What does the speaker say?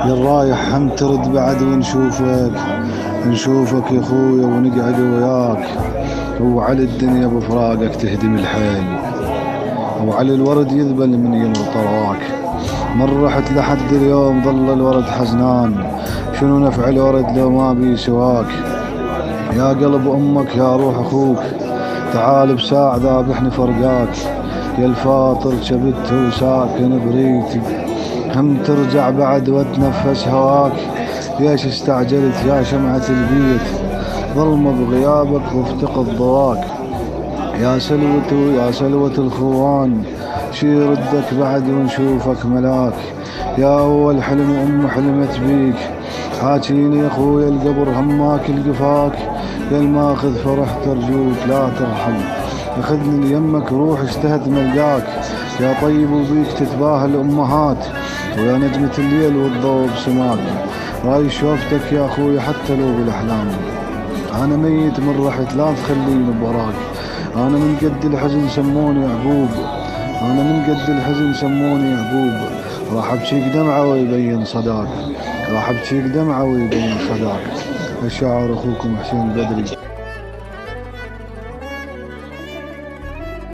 للرايح هم ترد بعد نشوفك يا خويا ونقعد وياك. وعلى الدنيا بفراقك تهدم الحيل، وعلى الورد يذبل من يمر طراك. من رحت لحد اليوم ظل الورد حزنان، شنو نفع الورد لو ما بي سواك. يا قلب امك يا روح اخوك، تعال بساع ذابحني فرقاك. يا الفاطر شبت وساكن بريتي، هم ترجع بعد واتنفس هواك. ليش استعجلت يا شمعة البيت، ظلمة بغيابك وافتقد ضواك. يا سلوة الخوان، شي ردك بعد ونشوفك ملاك. يا أول حلم حلمت بيك، حاجيني يا خويا القبر هماك القفاك. يا الماخذ فرحت أرجوك لا ترحم، أخذني ليمك روح اشتهت ملقاك. يا طيب وبيك تتباهى الأمهات، ويا نجمة الليل والضوء بسماك. راي شوفتك يا أخوي حتى لو بالأحلام، أنا ميت من رحت لا تخليني بوراك. أنا من قد الحزن سموني يعقوب، أنا من قد الحزن سموني يعقوب. راح أبكيك دمعة ويبين صداك، راح أبكيك دمعة ويبين صداك. الشاعر أخوكم حسين بدري.